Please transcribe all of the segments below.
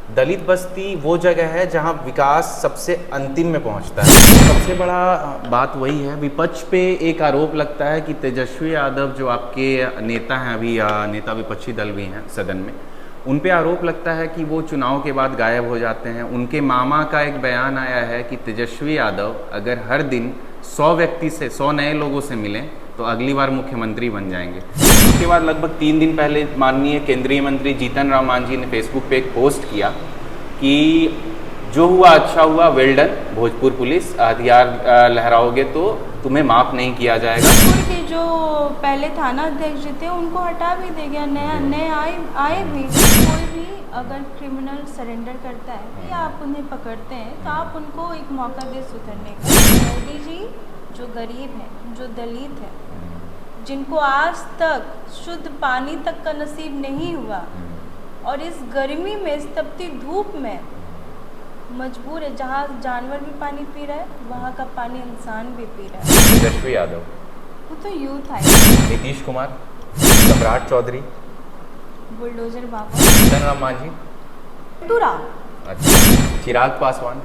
दलित बस्ती वो जगह है जहाँ विकास सबसे अंतिम में पहुँचता है। सबसे बड़ा बात वही है, विपक्ष पे एक आरोप लगता है कि तेजस्वी यादव जो आपके नेता हैं, अभी नेता विपक्षी दल भी हैं सदन में, उन पे आरोप लगता है कि वो चुनाव के बाद गायब हो जाते हैं। उनके मामा का एक बयान आया है कि तेजस्वी यादव अगर हर दिन 100 व्यक्ति से 100 नए लोगों से मिलें तो अगली बार मुख्यमंत्री बन जाएंगे। उसके बाद लगभग 3 दिन पहले माननीय केंद्रीय मंत्री जीतन राम मांझी ने फेसबुक पे एक पोस्ट किया कि जो हुआ अच्छा हुआ, वेल डन भोजपुर पुलिस, हथियार लहराओगे तो तुम्हें माफ़ नहीं किया जाएगा। भोजपुर के जो पहले थाना अध्यक्ष जी थे उनको हटा भी दे गया, नए आए भी। कोई भी अगर क्रिमिनल सरेंडर करता है या आप उन्हें पकड़ते हैं तो आप उनको एक मौका दे सुधरने का। मोदी जी जो गरीब हैं, जो दलित हैं, जिनको आज तक शुद्ध पानी तक का नसीब नहीं हुआ और इस गर्मी में, इस तपती धूप में मजबूर है, जहाँ जानवर भी पानी पी रहा है वहाँ का पानी इंसान भी पी रहा है। तेजस्वी यादव, वो तो यूथ है। नीतीश कुमार, सम्राट चौधरी, बुलडोजर बाबा, जीतन राम मांझी, टूरा, अच्छा, चिराग पासवान,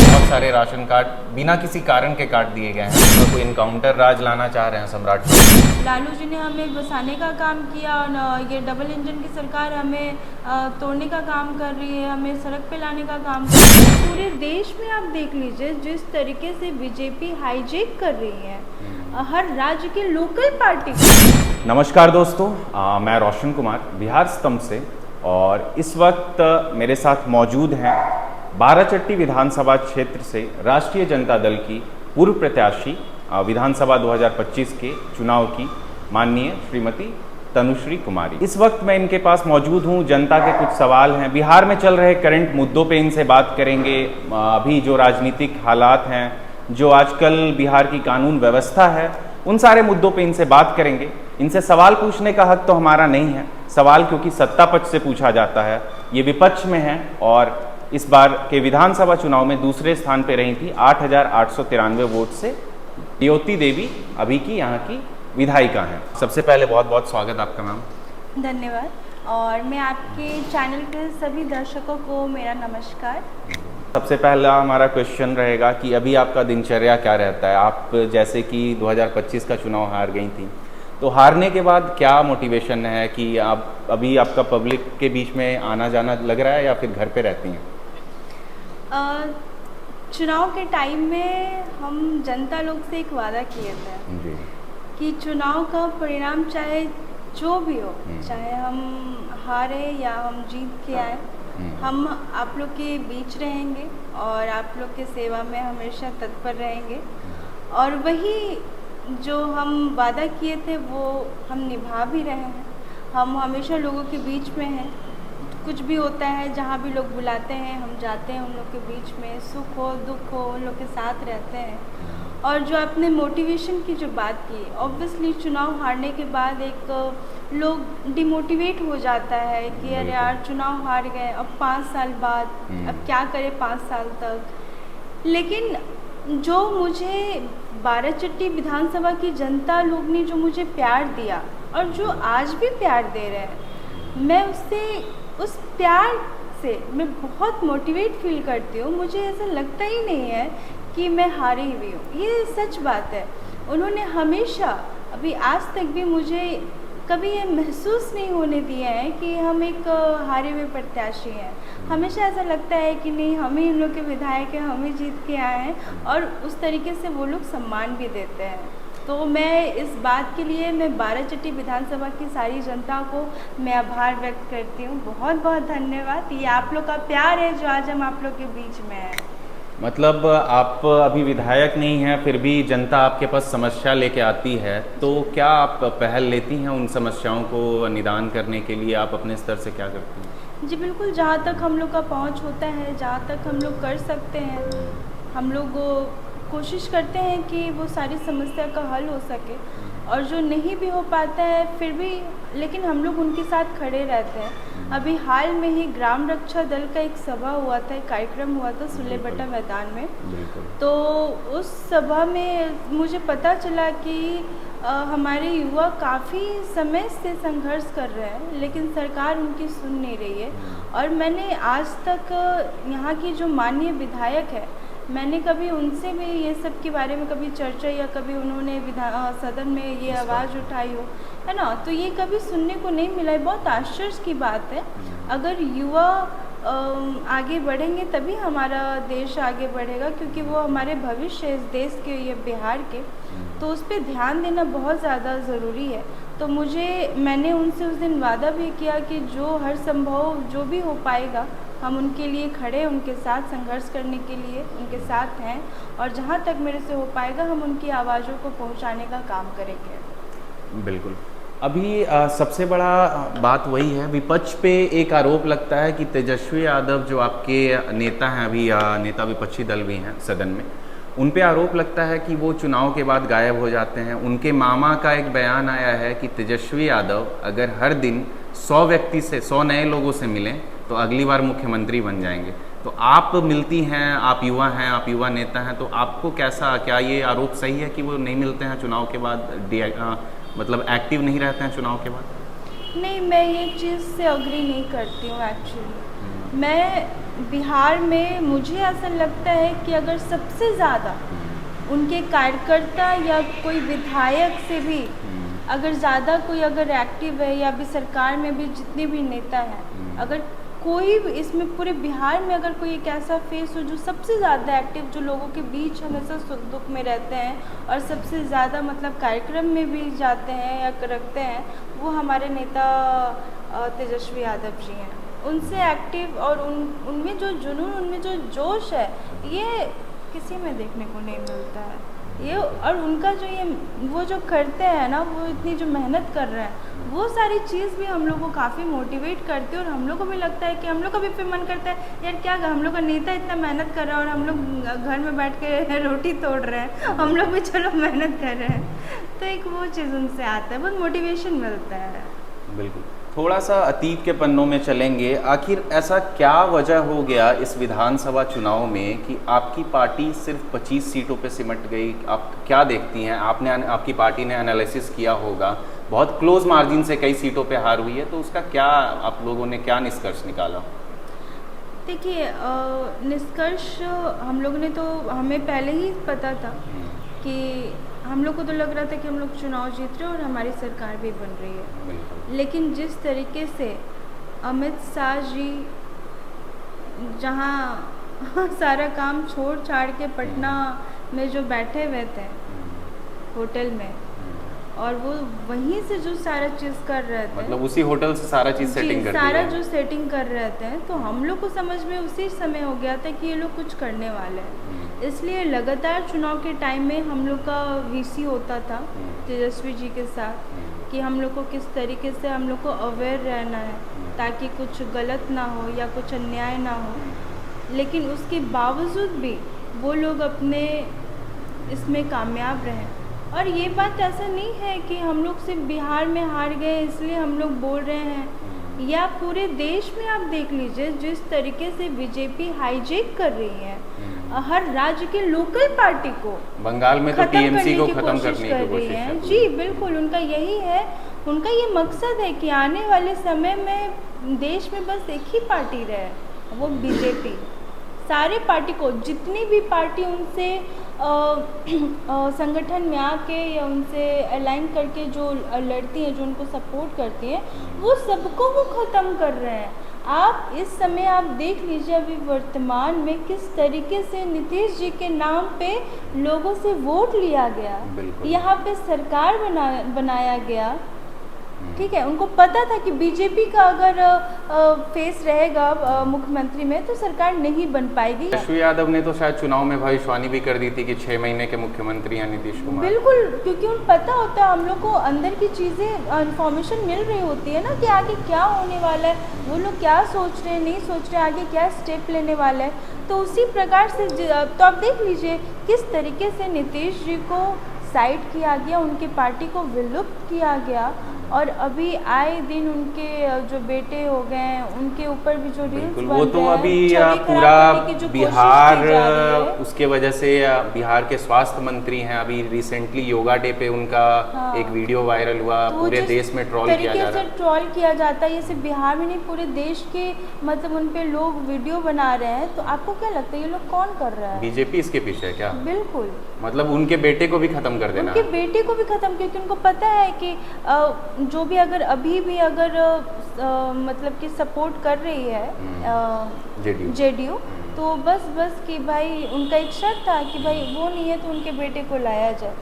बहुत सारे राशन कार्ड बिना किसी कारण के काट दिए गए हैं। तो कोई इनकाउंटर राज लाना चाह रहे हैं सम्राट चौधरी। लालू जी ने हमें बसाने का काम किया और ये डबल इंजन की सरकार हमें तोड़ने का काम कर रही है, हमें सड़क पे लाने का काम कर रही है। पूरे देश में आप देख लीजिए जिस तरीके से बीजेपी हाईजैक कर रही है हर राज्य के लोकल पार्टी। नमस्कार दोस्तों, मैं रोशन कुमार बिहार स्तंभ से, और इस वक्त मेरे साथ मौजूद हैं बाराचट्टी विधानसभा क्षेत्र से राष्ट्रीय जनता दल की पूर्व प्रत्याशी, विधानसभा 2025 के चुनाव की माननीय श्रीमती तनुश्री कुमारी। इस वक्त मैं इनके पास मौजूद हूं। जनता के कुछ सवाल हैं, बिहार में चल रहे करंट मुद्दों पे इनसे बात करेंगे। अभी जो राजनीतिक हालात हैं, जो आजकल बिहार की कानून व्यवस्था है, उन सारे मुद्दों पे इनसे बात करेंगे। इनसे सवाल पूछने का हक तो हमारा नहीं है, सवाल क्योंकि सत्ता पक्ष से पूछा जाता है। ये विपक्ष में है और इस बार के विधानसभा चुनाव में दूसरे स्थान पे रही थी 8,893 वोट से। ज्योति देवी अभी की यहाँ की विधायिका हैं। सबसे पहले बहुत बहुत स्वागत आपका मैम। धन्यवाद। और मैं आपके चैनल के सभी दर्शकों को मेरा नमस्कार। सबसे पहला हमारा क्वेश्चन रहेगा कि अभी आपका दिनचर्या क्या रहता है? आप जैसे कि 2025 का चुनाव हार गई थी, तो हारने के बाद क्या मोटिवेशन है कि आप अभी आपका पब्लिक के बीच में आना जाना लग रहा है या फिर घर पे रहती हैं? चुनाव के टाइम में हम जनता लोग से एक वादा किए थे जी कि चुनाव का परिणाम चाहे जो भी हो, चाहे हम हारे या हम जीत के आए, हम आप लोग के बीच रहेंगे और आप लोग के सेवा में हमेशा तत्पर रहेंगे। और वही जो हम वादा किए थे वो हम निभा भी रहे हैं। हम हमेशा लोगों के बीच में हैं, कुछ भी होता है जहाँ भी लोग बुलाते हैं हम जाते हैं उन लोग के बीच में, सुख हो दुख हो उन लोग के साथ रहते हैं। और जो आपने मोटिवेशन की जो बात की, ऑब्वियसली चुनाव हारने के बाद एक लोग डिमोटिवेट हो जाता है कि अरे यार चुनाव हार गए, अब 5 साल बाद अब क्या करें 5 साल तक। लेकिन जो मुझे बाराचट्टी विधानसभा की जनता लोग ने जो मुझे प्यार दिया और जो आज भी प्यार दे रहे हैं, मैं उस प्यार से मैं बहुत मोटिवेट फील करती हूँ। मुझे ऐसा लगता ही नहीं है कि मैं हारी हुई हूँ, ये सच बात है। उन्होंने हमेशा अभी आज तक भी मुझे कभी ये महसूस नहीं होने दिया है कि हम एक हारे हुए प्रत्याशी हैं। हमेशा ऐसा लगता है कि नहीं, हम ही इन लोग के विधायक हैं, हम ही जीत के आए हैं, और उस तरीके से वो लोग सम्मान भी देते हैं। तो मैं इस बात के लिए मैं बाराचट्टी विधानसभा की सारी जनता को मैं आभार व्यक्त करती हूँ। बहुत बहुत धन्यवाद। ये आप लोग का प्यार है जो आज हम आप लोग के बीच में है। मतलब आप अभी विधायक नहीं हैं, फिर भी जनता आपके पास समस्या लेके आती है, तो क्या आप पहल लेती हैं उन समस्याओं को निदान करने के लिए? आप अपने स्तर से क्या करती हैं? जी बिल्कुल, जहाँ तक हम लोग का पहुँच होता है, जहाँ तक हम लोग कर सकते हैं, हम लोग कोशिश करते हैं कि वो सारी समस्या का हल हो सके। और जो नहीं भी हो पाता है फिर भी, लेकिन हम लोग उनके साथ खड़े रहते हैं। अभी हाल में ही ग्राम रक्षा दल का एक सभा हुआ था, एक कार्यक्रम हुआ था सुलेबटा मैदान में। तो उस सभा में मुझे पता चला कि हमारे युवा काफ़ी समय से संघर्ष कर रहे हैं, लेकिन सरकार उनकी सुन नहीं रही है। और मैंने आज तक यहाँ की जो माननीय विधायक है, मैंने कभी उनसे भी ये सब के बारे में कभी चर्चा या कभी उन्होंने सदन में ये आवाज़ उठाई हो, है ना, तो ये कभी सुनने को नहीं मिला है। बहुत आश्चर्य की बात है। अगर युवा आगे बढ़ेंगे तभी हमारा देश आगे बढ़ेगा, क्योंकि वो हमारे भविष्य इस देश के, ये बिहार के, तो उस पर ध्यान देना बहुत ज़्यादा ज़रूरी है। तो मैंने उनसे उस दिन वादा भी किया कि जो हर संभव जो भी हो पाएगा हम उनके लिए खड़े, उनके साथ संघर्ष करने के लिए उनके साथ हैं, और जहाँ तक मेरे से हो पाएगा हम उनकी आवाज़ों को पहुँचाने का काम करेंगे। बिल्कुल। अभी सबसे बड़ा बात वही है, विपक्ष पे एक आरोप लगता है कि तेजस्वी यादव जो आपके नेता हैं, अभी नेता विपक्षी दल भी हैं सदन में, उन पे आरोप लगता है कि वो चुनाव के बाद गायब हो जाते हैं। उनके मामा का एक बयान आया है कि तेजस्वी यादव अगर हर दिन 100 नए लोगों से मिलें तो अगली बार मुख्यमंत्री बन जाएंगे। तो आप मिलती हैं, आप युवा नेता हैं, तो आपको क्या ये आरोप सही है कि वो नहीं मिलते हैं चुनाव के बाद, मतलब एक्टिव नहीं रहते हैं चुनाव के बाद? नहीं, मैं ये चीज़ से अग्री नहीं करती हूँ एक्चुअली। मैं बिहार में, मुझे ऐसा लगता है कि अगर सबसे ज़्यादा उनके कार्यकर्ता या कोई विधायक से भी अगर ज़्यादा कोई अगर एक्टिव है, या अभी सरकार में भी जितने भी नेता हैं, अगर कोई भी इसमें पूरे बिहार में अगर कोई एक ऐसा फेस हो जो सबसे ज़्यादा एक्टिव, जो लोगों के बीच हमेशा सुख दुख में रहते हैं और सबसे ज़्यादा मतलब कार्यक्रम में भी जाते हैं या रखते हैं, वो हमारे नेता तेजस्वी यादव जी हैं। उनसे एक्टिव और उनमें जो जुनून, उनमें जो जोश है, ये किसी में देखने को नहीं मिलता है। ये और उनका जो ये वो जो करते हैं ना, वो इतनी जो मेहनत कर रहे हैं, वो सारी चीज़ भी हम लोग को काफ़ी मोटिवेट करती है। और हम लोग को भी लगता है कि हम लोग का भी फिर मन करता है, यार क्या हम लोग का नेता इतना मेहनत कर रहा है और हम लोग घर में बैठ के रोटी तोड़ रहे हैं, हम लोग भी चलो मेहनत कर रहे हैं। तो एक वो चीज़ उनसे आता है, बहुत मोटिवेशन मिलता है। बिल्कुल। थोड़ा सा अतीत के पन्नों में चलेंगे। आखिर ऐसा क्या वजह हो गया इस विधानसभा चुनाव में कि आपकी पार्टी सिर्फ 25 सीटों पे सिमट गई? आप क्या देखती हैं? आपकी पार्टी ने एनालिसिस किया होगा, बहुत क्लोज मार्जिन से कई सीटों पे हार हुई है, तो उसका क्या आप लोगों ने क्या निष्कर्ष निकाला? देखिए, निष्कर्ष हम लोगों ने तो, हमें पहले ही पता था कि हम लोग को तो लग रहा था कि हम लोग चुनाव जीत रहे हैं और हमारी सरकार भी बन रही है। लेकिन जिस तरीके से अमित शाह जी जहाँ सारा काम छोड़ छाड़ के पटना में जो बैठे हुए थे होटल में, और वो वहीं से जो सारा चीज़ कर रहे थे, मतलब उसी होटल से सारा चीज़ सेटिंग कर सारा जो सेटिंग कर रहे थे, तो हम लोग को समझ में उसी समय हो गया था कि ये लोग कुछ करने वाले हैं। इसलिए लगातार चुनाव के टाइम में हम लोग का वीसी होता था तेजस्वी जी के साथ कि हम लोग को किस तरीके से हम लोग को अवेयर रहना है ताकि कुछ गलत ना हो या कुछ अन्याय ना हो। लेकिन उसके बावजूद भी वो लोग अपने इसमें कामयाब रहे। और ये बात ऐसा नहीं है कि हम लोग सिर्फ बिहार में हार गए इसलिए हम लोग बोल रहे हैं, या पूरे देश में आप देख लीजिए जिस तरीके से बीजेपी हाईजैक कर रही है हर राज्य के लोकल पार्टी को, बंगाल में तो टीएमसी को खत्म करने की कोशिश है। जी बिल्कुल, उनका यही है, उनका ये मकसद है कि आने वाले समय में देश में बस एक ही पार्टी रहे, वो बीजेपी। सारे पार्टी को, जितनी भी पार्टी उनसे संगठन में आके या उनसे अलाइन करके जो लड़ती हैं, जो उनको सपोर्ट करती हैं, वो सबको वो ख़त्म कर रहे हैं। आप इस समय आप देख लीजिए अभी वर्तमान में किस तरीके से नीतीश जी के नाम पे लोगों से वोट लिया गया, यहाँ पे सरकार बनाया गया। ठीक है, उनको पता था कि बीजेपी का अगर फेस रहेगा मुख्यमंत्री में तो सरकार नहीं बन पाएगी। तेजस्वी यादव ने तो शायद चुनाव में भविष्यवाणी भी कर दी थी कि 6 महीने के मुख्यमंत्री हैं नीतीश कुमार। बिल्कुल, क्योंकि उनको पता होता है, हम लोग को अंदर की चीज़ें इन्फॉर्मेशन मिल रही होती है ना कि आगे क्या होने वाला है, वो लोग क्या सोच रहे हैं, नहीं सोच रहे, आगे क्या स्टेप लेने वाले हैं। तो उसी प्रकार से तो आप देख लीजिए किस तरीके से नीतीश जी को साइड किया गया, उनकी पार्टी को विलुप्त किया गया, और अभी आए दिन उनके जो बेटे हो गए हैं उनके ऊपर भी जो रील्स बिल्कुल, बन वो तो रहे हैं, अभी छवि खराब पूरा करने की जो कोशिश बिहार की जा रही है। उसके वजह से बिहार के स्वास्थ्य मंत्री हैं, अभी रिसेंटली योगा डे पे उनका हाँ। एक वीडियो वायरल हुआ, तो वो पूरे जिस देश में ट्रोल किया तरीके जा से रहा है। ट्रोल किया जाता है, ये सिर्फ बिहार में नहीं पूरे देश के मतलब उन पे लोग वीडियो बना रहे हैं, तो आपको क्या लगता है ये लोग कौन कर रहा है? बीजेपी इसके पीछे है क्या? बिल्कुल, मतलब उनके बेटे को भी खत्म कर देना उनके है। बेटे को भी खत्म, क्योंकि उनको पता है कि जो भी अगर अभी भी अगर मतलब कि सपोर्ट कर रही है जेडीयू जेडीयू, तो बस कि भाई उनका एक शर्त था कि भाई वो नहीं है तो उनके बेटे को लाया जाए,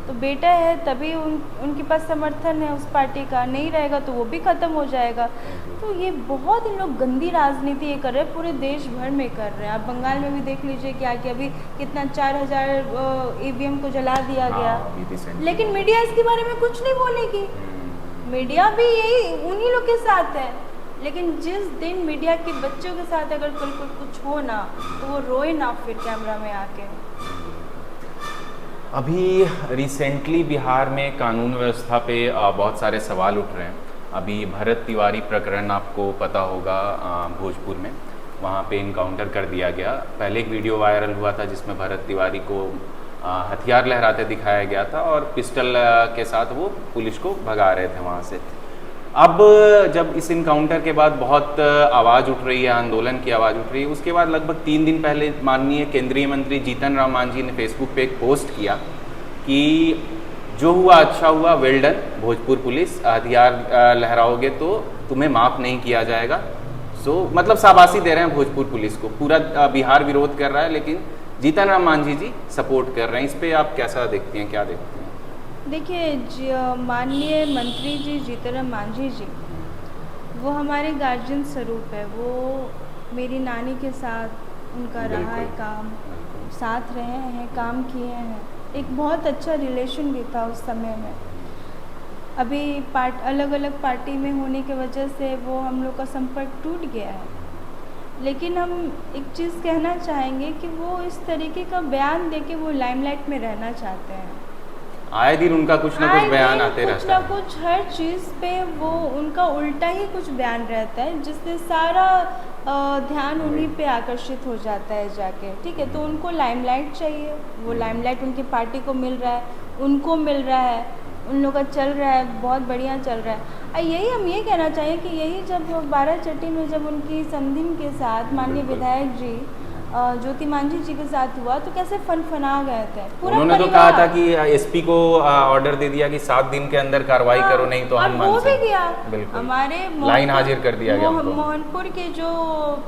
तो बेटा है तभी उनके पास समर्थन है उस पार्टी का, नहीं रहेगा तो वो भी ख़त्म हो जाएगा। तो ये बहुत इन लोग गंदी राजनीति ये कर रहे हैं, पूरे देश भर में कर रहे हैं। आप बंगाल में भी देख लीजिए क्या कि अभी कितना 4000 ईवीएम को जला दिया गया, लेकिन मीडिया इसके बारे में कुछ नहीं बोलेगी। मीडिया भी यही उन्हीं लोग के साथ है, लेकिन जिस दिन मीडिया के बच्चों के साथ अगर कल कुछ हो ना तो वो रोए ना फिर कैमरा में आके। अभी रिसेंटली बिहार में कानून व्यवस्था पे बहुत सारे सवाल उठ रहे हैं। अभी भरत तिवारी प्रकरण आपको पता होगा, भोजपुर में वहाँ पे इनकाउंटर कर दिया गया। पहले एक वीडियो वायरल हुआ था जिसमें भरत तिवारी को हथियार लहराते दिखाया गया था और पिस्टल के साथ वो पुलिस को भगा रहे थे वहाँ से। अब जब इस इनकाउंटर के बाद बहुत आवाज़ उठ रही है, आंदोलन की आवाज़ उठ रही है, उसके बाद लगभग 3 दिन पहले माननीय केंद्रीय मंत्री जीतन राम मांझी ने फेसबुक पे एक पोस्ट किया कि जो हुआ अच्छा हुआ, वेल डन भोजपुर पुलिस, हथियार लहराओगे तो तुम्हें माफ़ नहीं किया जाएगा। सो मतलब शाबाशी दे रहे हैं भोजपुर पुलिस को। पूरा बिहार विरोध कर रहा है लेकिन जीतन राम मांझी जी सपोर्ट कर रहे हैं। इस पर आप कैसा देखती हैं, क्या देखती हैं? देखिए, माननीय मंत्री जी जीतन राम मांझी जी वो हमारे गार्जियन स्वरूप है। वो मेरी नानी के साथ उनका रहा है काम, साथ रहे हैं, काम किए हैं, एक बहुत अच्छा रिलेशन भी था उस समय में। अभी अलग अलग पार्टी में होने की वजह से वो हम लोग का संपर्क टूट गया है, लेकिन हम एक चीज़ कहना चाहेंगे कि वो इस तरीके का बयान देके वो लाइमलाइट में रहना चाहते हैं। आए दिन उनका कुछ ना कुछ बयान आते रहता है, कुछ ना कुछ हर चीज़ पे वो उनका उल्टा ही कुछ बयान रहता है, जिससे सारा ध्यान उन्हीं पे आकर्षित हो जाता है जाके। ठीक है, तो उनको लाइमलाइट चाहिए, वो लाइमलाइट उनकी पार्टी को मिल रहा है, उनको मिल रहा है, उन लोग का चल रहा है, बहुत बढ़िया चल रहा है। यही हम ये कहना चाहिए कि यही जब बाराचट्टी में जब उनकी समधिन के साथ माननीय विधायक जी ज्योति मांझी जी के साथ हुआ तो कैसे फनफना गए थे पूरा। उन्होंने तो कहा था कि एसपी को ऑर्डर दे दिया कि 7 दिन के अंदर कार्रवाई करो, नहीं तो हम वो भी गया। बिल्कुल हमारे लाइन हाजिर कर दिया गया। मोहनपुर के जो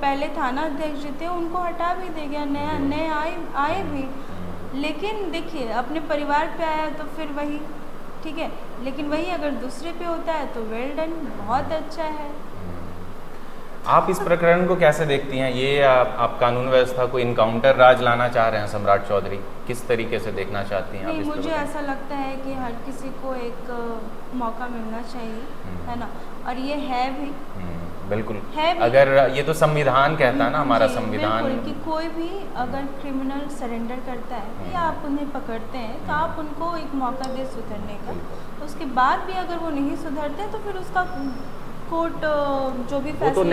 पहले थाना अध्यक्ष जी थे उनको हटा भी दे गया, नए आए भी। लेकिन देखिए, अपने परिवार पे आया तो फिर वही ठीक है, लेकिन वही अगर दूसरे पे होता है तो वेल डन, बहुत अच्छा है। आप इस प्रकरण को कैसे देखती हैं? ये आप कानून व्यवस्था को इनकाउंटर राज लाना चाह रहे हैं सम्राट चौधरी, किस तरीके से देखना चाहती हैं? नहीं, मुझे ऐसा लगता है कि हर किसी को एक मौका मिलना चाहिए, है ना, और ये है भी बिल्कुल है भी। अगर ये तो संविधान कहता है ना, हमारा संविधान कि कोई भी अगर क्रिमिनल सरेंडर करता है या आप उन्हें पकड़ते हैं तो आप उनको एक मौका दे सुधरने का। तो उसके बाद भी अगर वो नहीं सुधरते तो फिर उसका कोर्ट जो भी फैसला, वो तो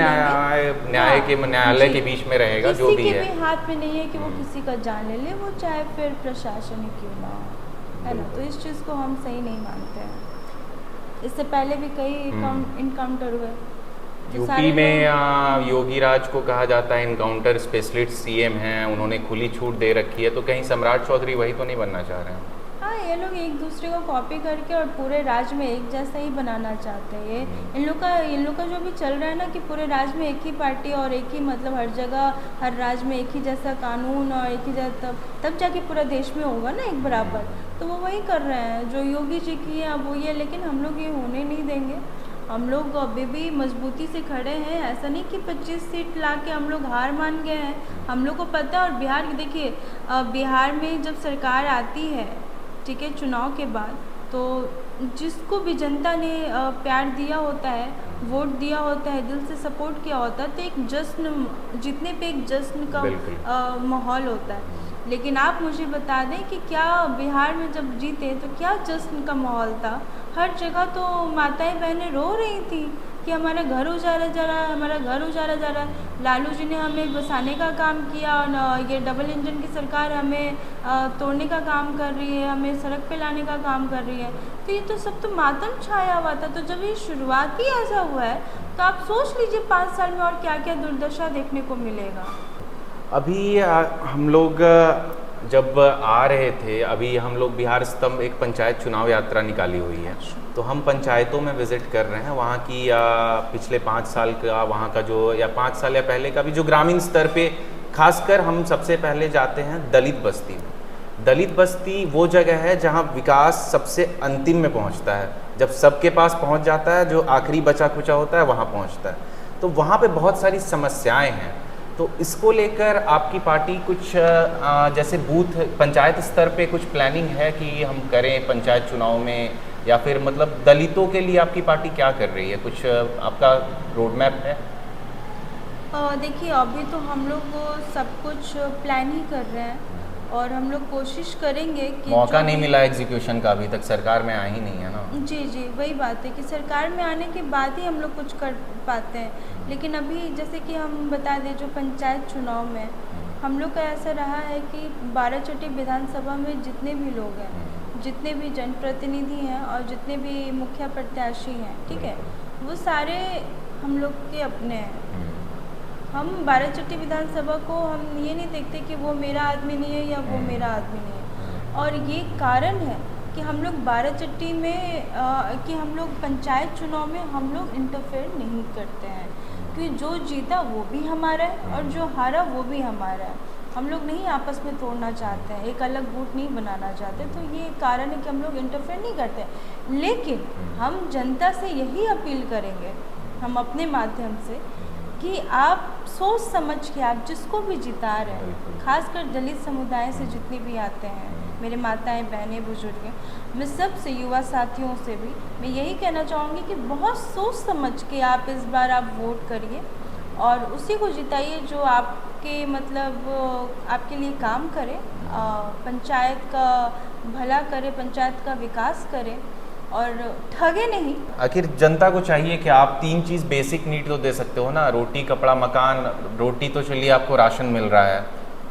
न्यायालय के बीच में रहेगा, जो भी है। किसी के भी हाथ में नहीं है कि वो किसी का जान ले, वो चाहे फिर प्रशासन ही क्यों ना हो, है ना। तो इस चीज़ को हम सही नहीं मानते हैं। इससे पहले भी कई इनकाउंटर हुए। यूपी में योगी राज को कहा जाता है इनकाउंटर स्पेशलिस्ट सीएम हैं, उन्होंने खुली छूट दे रखी है, तो कहीं सम्राट चौधरी वही तो नहीं बनना चाह रहे हैं? हाँ, ये लोग एक दूसरे को कॉपी करके और पूरे राज्य में एक जैसा ही बनाना चाहते हैं। इन लोग का जो भी चल रहा है ना कि पूरे राज्य में एक ही पार्टी और एक ही मतलब हर जगह हर राज्य में एक ही जैसा कानून और एक ही जैसा, तब जाके पूरा देश में होगा ना एक बराबर। तो वो वही कर रहे हैं जो योगी जी की है, अब वो ये, लेकिन हम लोग ये होने नहीं देंगे। हम लोग अभी भी मजबूती से खड़े हैं। ऐसा नहीं कि 25 सीट ला के हम लोग हार मान गए हैं, हम लोग को पता है। और बिहार, देखिए बिहार में जब सरकार आती है, ठीक है, चुनाव के बाद, तो जिसको भी जनता ने प्यार दिया होता है, वोट दिया होता है, दिल से सपोर्ट किया होता है, तो एक जश्न, जीतने पे एक जश्न का माहौल होता है। लेकिन आप मुझे बता दें कि क्या बिहार में जब जीते तो क्या जश्न का माहौल था? हर जगह तो माताएं बहनें रो रही थी कि हमारा घर उजाड़ा जा रहा है, हमारा घर उजाड़ा जा रहा है। लालू जी ने हमें बसाने का काम किया और ये डबल इंजन की सरकार हमें तोड़ने का काम कर रही है, हमें सड़क पे लाने का काम कर रही है। तो ये तो सब तो मातम छाया हुआ था। तो जब ये शुरुआत ही ऐसा हुआ है तो आप सोच लीजिए 5 साल में और क्या क्या दुर्दशा देखने को मिलेगा। अभी हम लोग जब आ रहे थे, अभी हम लोग बिहार स्तंभ एक पंचायत चुनाव यात्रा निकाली हुई है, तो हम पंचायतों में विज़िट कर रहे हैं। वहाँ की पिछले 5 साल का वहाँ का जो, या 5 साल या पहले का भी जो ग्रामीण स्तर पे, खासकर हम सबसे पहले जाते हैं दलित बस्ती में। दलित बस्ती वो जगह है जहाँ विकास सबसे अंतिम में पहुँचता है, जब सबके पास पहुँच जाता है, जो आखिरी बचा खुचा होता है वहाँ पहुँचता है। तो वहाँ पे बहुत सारी समस्याएँ हैं। तो इसको लेकर आपकी पार्टी कुछ जैसे बूथ पंचायत स्तर पे कुछ प्लानिंग है कि हम करें पंचायत चुनाव में, या फिर मतलब दलितों के लिए आपकी पार्टी क्या कर रही है, कुछ आपका रोड मैप है? देखिए अभी तो हम लोग सब कुछ प्लान ही कर रहे हैं और हम लोग कोशिश करेंगे कि मौका नहीं मिला एग्जीक्यूशन का, अभी तक सरकार में आ ही नहीं है ना। जी जी, वही बात है कि सरकार में आने के बाद ही हम लोग कुछ कर पाते हैं। लेकिन अभी जैसे कि हम बता दें, जो पंचायत चुनाव में हम लोग का ऐसा रहा है कि बाराचट्टी विधानसभा में जितने भी लोग हैं, जितने भी जनप्रतिनिधि हैं और जितने भी मुखिया प्रत्याशी हैं, ठीक है, वो सारे हम लोग के अपने हैं। हम बाराचट्टी विधानसभा को हम ये नहीं देखते कि वो मेरा आदमी नहीं है या वो मेरा आदमी नहीं है। और ये कारण है कि हम लोग बाराचट्टी में कि हम लोग पंचायत चुनाव में हम लोग इंटरफेयर नहीं करते हैं, क्योंकि जो जीता वो भी हमारा है और जो हारा वो भी हमारा है। हम लोग नहीं आपस में तोड़ना चाहते हैं, एक अलग गुट नहीं बनाना चाहते। तो ये कारण है कि हम लोग इंटरफेयर नहीं करते। लेकिन हम जनता से यही अपील करेंगे, हम अपने माध्यम से, कि आप सोच समझ के आप जिसको भी जिता रहे हैं, खासकर दलित समुदाय से जितने भी आते हैं, मेरे माताएं बहनें बुजुर्ग हैं, मैं सबसे युवा साथियों से भी मैं यही कहना चाहूँगी कि बहुत सोच समझ के आप इस बार आप वोट करिए और उसी को जिताइए जो आपके मतलब आपके लिए काम करे, पंचायत का भला करे, पंचायत का विकास करे और ठगे नहीं। आखिर जनता को चाहिए कि आप 3 चीज़ बेसिक नीड तो दे सकते हो ना, रोटी कपड़ा मकान। रोटी तो चलिए आपको राशन मिल रहा है,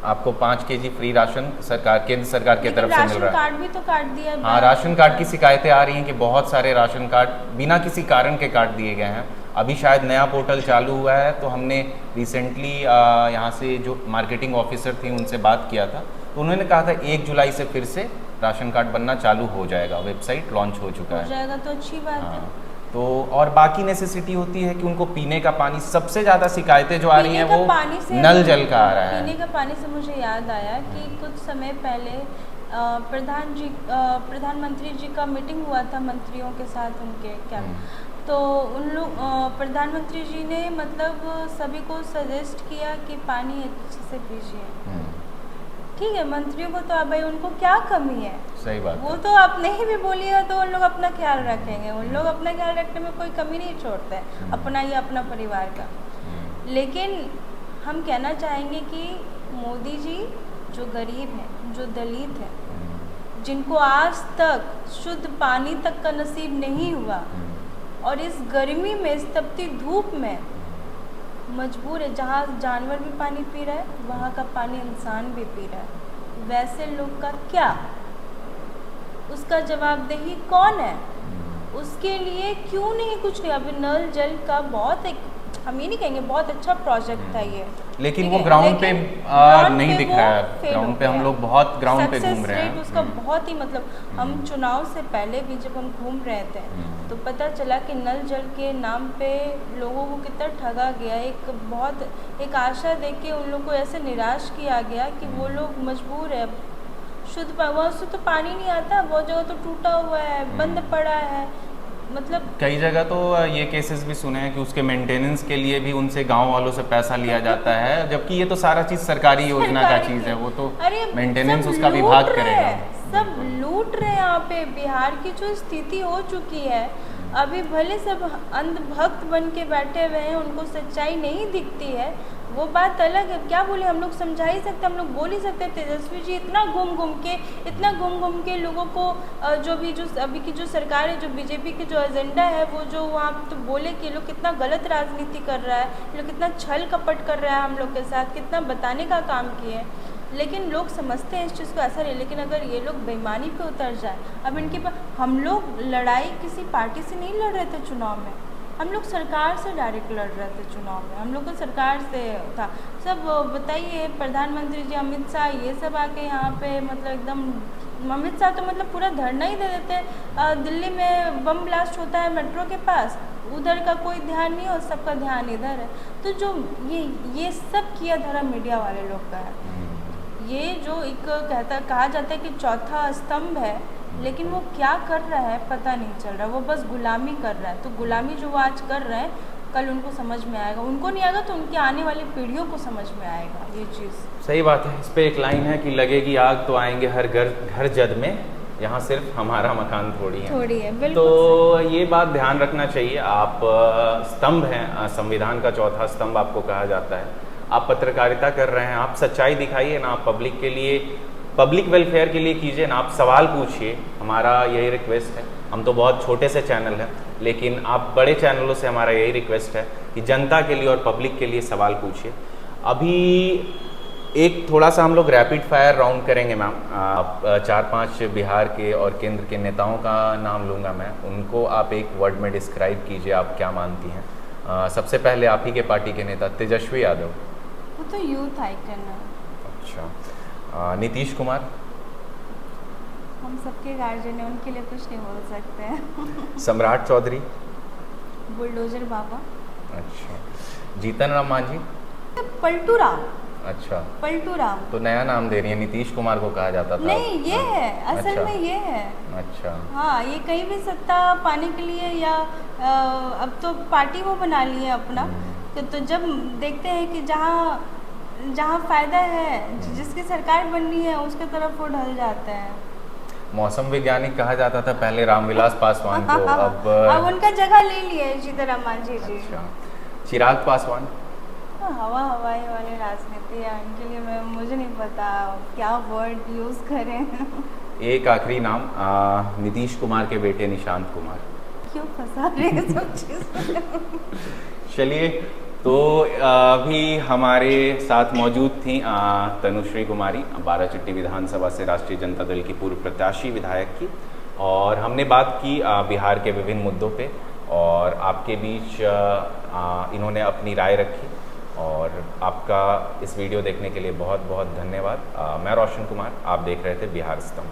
आपको 5 केजी फ्री राशन सरकार, केंद्र सरकार की तरफ से मिल रहा है। राशन कार्ड भी तो काट दिया। हाँ, राशन कार्ड की शिकायतें आ रही हैं कि बहुत सारे राशन कार्ड बिना किसी कारण के काट दिए गए हैं। अभी शायद नया पोर्टल चालू हुआ है, तो हमने रिसेंटली यहाँ से जो मार्केटिंग ऑफिसर थी उनसे बात किया था, तो उन्होंने कहा था 1 जुलाई से फिर से राशन कार्ड बनना चालू हो जाएगा, वेबसाइट लॉन्च हो चुका है। हो जाएगा तो अच्छी बात है। तो और बाकी नेसेसिटी होती है कि उनको पीने का पानी, सबसे ज़्यादा शिकायतें जो आ रही हैं वो नल जल का आ रहा है। पीने का पानी से मुझे याद आया कि कुछ समय पहले प्रधानमंत्री जी का मीटिंग हुआ था मंत्रियों के साथ उनके क्या, तो उन लोग प्रधानमंत्री जी ने मतलब सभी को सजेस्ट किया कि पानी अच्छे से पीजिए। ठीक है, मंत्रियों को तो अब भाई उनको क्या कमी है, सही बात, वो तो आप नहीं भी बोलिएगा तो उन लोग अपना ख्याल रखेंगे, उन लोग अपना ख्याल रखने में कोई कमी नहीं छोड़ते हैं, अपना ही अपना परिवार का। लेकिन हम कहना चाहेंगे कि मोदी जी जो गरीब हैं, जो दलित हैं, जिनको आज तक शुद्ध पानी तक का नसीब नहीं हुआ और इस गर्मी में, इस तपती धूप में मजबूर है, जहाँ जानवर भी पानी पी रहा है वहाँ का पानी इंसान भी पी रहा है, वैसे लोग का क्या, उसका जवाबदेही कौन है? उसके लिए क्यों नहीं कुछ नहीं? अभी नल जल का बहुत एक, हम ये नहीं कहेंगे बहुत अच्छा प्रोजेक्ट था ये, लेकिन वो ग्राउंड पे नहीं दिख रहा है। ग्राउंड पे हम लोग बहुत ग्राउंड पे घूम रहे हैं, उसका बहुत ही मतलब हम चुनाव से पहले भी जब हम घूम रहे थे तो पता चला कि नल जल के नाम पे लोगों को कितना ठगा गया। एक आशा देख के उन लोगों को ऐसे निराश किया गया कि वो लोग मजबूर है, शुद्ध वहाँ से तो पानी नहीं आता, बहुत जगह तो टूटा हुआ है, बंद पड़ा है, मतलब कई जगह तो ये केसेस भी सुने हैं कि उसके मेंटेनेंस के लिए भी उनसे गांव वालों से पैसा लिया जाता है, जबकि ये तो सारा चीज़ सरकारी योजना का चीज़ है, वो तो मेंटेनेंस उसका विभाग करेगा। सब लूट रहे हैं यहाँ पे। बिहार की जो स्थिति हो चुकी है, अभी भले सब अंधभक्त बन के बैठे हुए हैं, उनको सच्चाई नहीं दिखती है, वो बात अलग है, क्या बोले, हम लोग समझा ही सकते, हम लोग बोल ही सकते। तेजस्वी जी इतना घूम घूम के लोगों को जो अभी की जो सरकार है, जो बीजेपी की जो एजेंडा है, वो जो वहाँ तो बोले कि ये लोग कितना गलत राजनीति कर रहा है, ये लोग कितना छल कपट कर रहा है हम लोग के साथ, कितना बताने का काम किए हैं, लेकिन लोग समझते हैं इस चीज़ को ऐसा नहीं। लेकिन अगर ये लोग बेईमानी पे उतर जाए, अब इनके पास, हम लोग लड़ाई किसी पार्टी से नहीं लड़ रहे थे चुनाव में, हम लोग सरकार से डायरेक्ट लड़ रहे थे चुनाव में, हम लोग को सरकार से था सब। बताइए प्रधानमंत्री जी अमित शाह ये सब आके यहाँ पे मतलब एकदम, अमित शाह तो मतलब पूरा धरना ही दे देते। दिल्ली में बम ब्लास्ट होता है मेट्रो के पास, उधर का कोई ध्यान नहीं और सबका ध्यान इधर है। तो जो ये सब किया धरा मीडिया वाले लोग का है। ये जो एक कहा जाता है कि चौथा स्तंभ है, लेकिन वो क्या कर रहा है पता नहीं चल रहा, वो बस गुलामी कर रहा है। तो गुलामी जो वो आज कर रहे हैं, कल उनको समझ में आएगा, उनको नहीं आएगा तो उनकी आने वाली पीढ़ियों को समझ में आएगा ये चीज़। सही बात है। इस पे एक लाइन है कि लगेगी आग तो आएंगे हर घर जद में, यहाँ सिर्फ हमारा मकान थोड़ी है बिल्कुल। तो ये बात ध्यान रखना चाहिए। आप स्तंभ हैं, संविधान का चौथा स्तंभ आपको कहा जाता है, आप पत्रकारिता कर रहे हैं, आप सच्चाई दिखाइए ना, आप पब्लिक के लिए, पब्लिक वेलफेयर के लिए कीजिए ना, आप सवाल पूछिए। हमारा यही रिक्वेस्ट है। हम तो बहुत छोटे से चैनल हैं, लेकिन आप बड़े चैनलों से हमारा यही रिक्वेस्ट है कि जनता के लिए और पब्लिक के लिए सवाल पूछिए। अभी एक थोड़ा सा हम लोग रैपिड फायर राउंड करेंगे मैम। आप 4-5 बिहार के और केंद्र के नेताओं का नाम लूँगा मैं, उनको आप एक वर्ड में डिस्क्राइब कीजिए, आप क्या मानती हैं। सबसे पहले आप ही के पार्टी के नेता तेजस्वी यादव। वो तो यूथ आइकन है। अच्छा। नीतीश कुमार। हम सबके गार्जियन हैं, उनके लिए कुछ नहीं बोल सकते हैं। सम्राट चौधरी। बुलडोजर बाबा। अच्छा। जीतन राम मांझी। पलटू राम। अच्छा, पलटू राम तो नया नाम दे रही है, नीतीश कुमार को कहा जाता था। नहीं, ये है असल अच्छा। में ये है। अच्छा। हाँ, ये कहीं भी सत्ता पाने के लिए या अब तो पार्टी वो बना ली है अपना, तो जब देखते हैं कि जहाँ फायदा है, जिसकी सरकार बननी है उसके तरफ वो ढल जाता है। मौसम वैज्ञानिक कहा जाता था पहले रामविलास पासवान को, अब उनका जगह ले लिया है जीतन राम मांझी जी। अच्छा। चिराग पासवान। हवाई वाले राजनीति है, उनके लिए मुझे नहीं पता क्या वर्ड यूज़ करें। एक आखिरी नाम, नीतीश कुमार के बेटे निशांत कुमार। क्यों फंसा रहे हैं सब चीज़। चलिए, तो अभी हमारे साथ मौजूद थी तनुश्री कुमारी, बाराचट्टी विधानसभा से राष्ट्रीय जनता दल की पूर्व प्रत्याशी विधायक की, और हमने बात की बिहार के विभिन्न मुद्दों पे, और आपके बीच इन्होंने अपनी राय रखी। और आपका इस वीडियो देखने के लिए बहुत बहुत धन्यवाद। मैं रोशन कुमार, आप देख रहे थे बिहार स्तंभ।